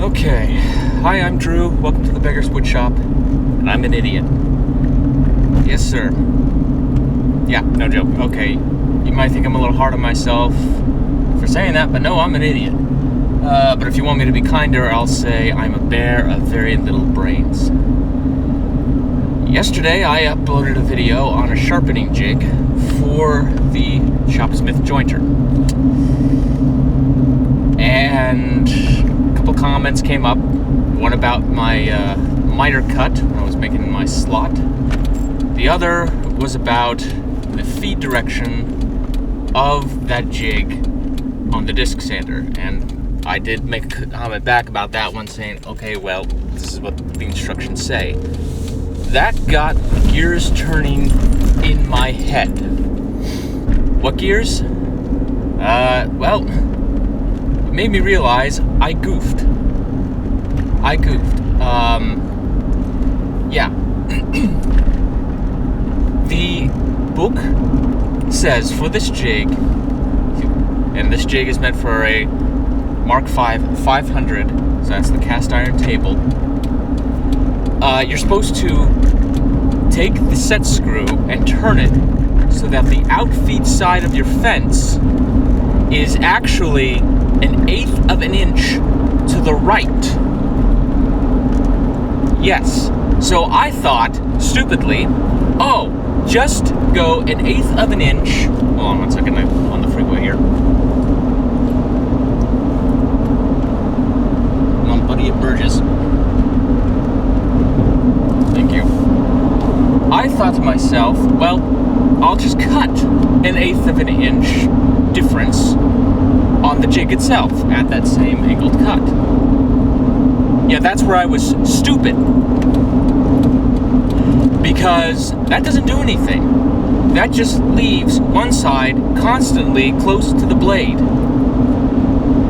Okay. Hi, I'm Drew. Welcome to the Beggars Woodshop. And I'm an idiot. Yes, sir. Yeah, no joke. Okay. You might think I'm a little hard on myself for saying that, but no, I'm an idiot. But if you want me to be kinder, I'll say I'm a bear of very little brains. Yesterday, I uploaded a video on a sharpening jig for the Shopsmith jointer. And a couple comments came up. One about my miter cut when I was making my slot. The other was about the feed direction of that jig on the disc sander. And I did make a comment back about that one saying, okay, well, this is what the instructions say. That got gears turning in my head. What gears? Well, it made me realize I goofed. Yeah. The book says for this jig, and this jig is meant for a Mark V 500, so that's the cast iron table. You're supposed to take the set screw and turn it so that the outfeed side of your fence is actually 1/8 of an inch to the right. Yes. So I thought, stupidly, oh, just go 1/8 of an inch. Hold on 1 second, I'm on the freeway here. Come on, buddy, it Burgess. Thank you. I thought to myself, well, I'll just cut 1/8 of an inch difference on the jig itself at that same angled cut. Yeah, that's where I was stupid. Because that doesn't do anything. That just leaves one side constantly close to the blade.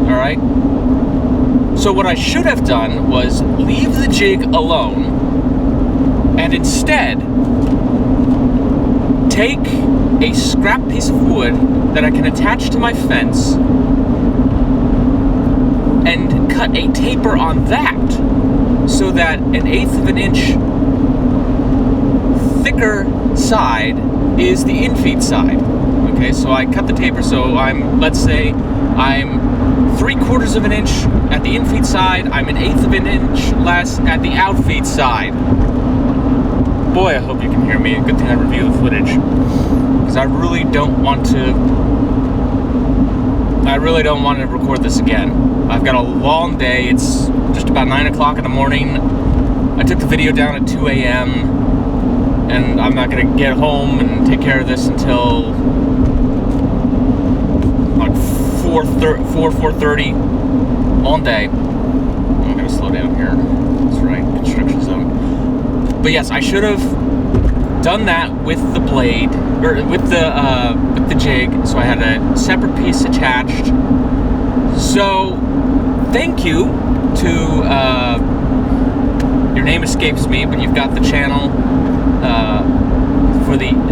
Alright? So what I should have done was leave the jig alone and instead take a scrap piece of wood that I can attach to my fence and cut a taper on that so that 1/8 of an inch thicker side is the infeed side. Okay, so I cut the taper so let's say I'm 3/4 of an inch at the infeed side, I'm 1/8 of an inch less at the outfeed side. Boy, I hope you can hear me. Good thing I review the footage. Because I really don't want to record this again. I've got a long day. It's just about 9 o'clock in the morning. I took the video down at 2 a.m. and I'm not going to get home and take care of this until like 4:30. Long day. I'm going to slow down here. That's right, construction zone. But yes, I should have done that with the blade, or with the jig, so I had a separate piece attached. So, thank you to, your name escapes me, but you've got the channel,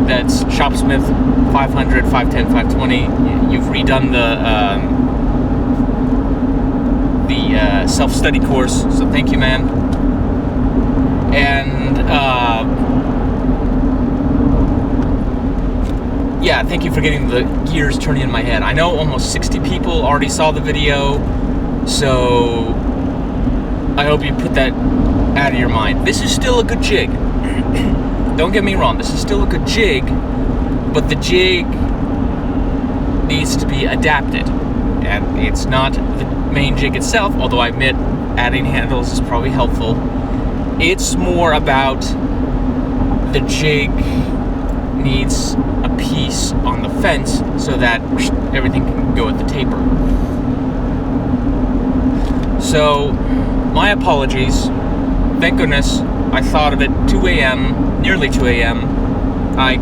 that's Shopsmith 500, 510, 520. You've redone the self-study course, so thank you, man. And, yeah, thank you for getting the gears turning in my head. I know almost 60 people already saw the video, so I hope you put that out of your mind. This is still a good jig. Don't get me wrong, this is still a good jig, but the jig needs to be adapted. And it's not the main jig itself, although I admit adding handles is probably helpful. It's more about the jig needs a piece on the fence so that everything can go at the taper. So, my apologies. Thank goodness I thought of it 2 a.m., nearly 2 a.m. I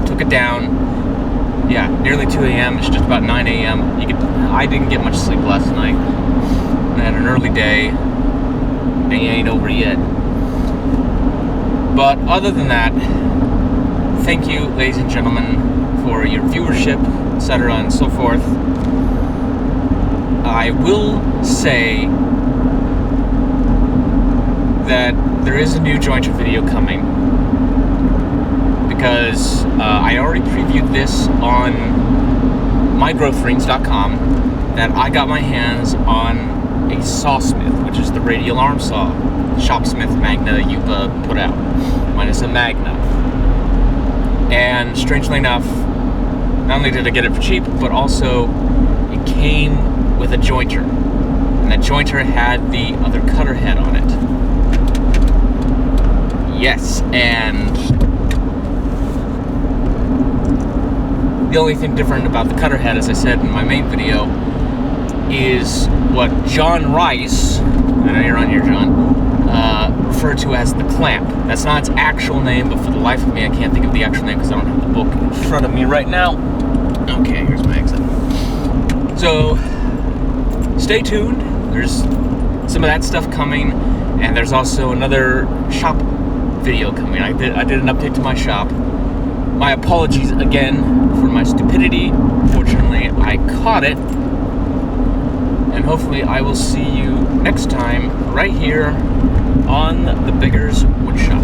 took it down. Yeah, nearly 2 a.m. It's just about 9 a.m. I didn't get much sleep last night. I had an early day. And it ain't over yet. But other than that, thank you, ladies and gentlemen, for your viewership, etc. and so forth. I will say that there is a new jointer video coming, because I already previewed this on mygrowthrings.com that I got my hands on a Sawsmith, which is the radial arm saw Shopsmith Magna Yuba put out, minus a Magna. And strangely enough, not only did I get it for cheap, but also it came with a jointer, and that jointer had the other cutter head on it. Yes, and the only thing different about the cutter head, as I said in my main video, is what John Rice, I know you're on here, John, referred to as the clamp. That's not its actual name, but for the life of me, I can't think of the actual name because I don't have the book in front of me right now. Okay, here's my exit. So, stay tuned. There's some of that stuff coming, and there's also another shop video coming. I did an update to my shop. My apologies again for my stupidity. Fortunately, I caught it. And hopefully I will see you next time right here on the Beggars Woodshop.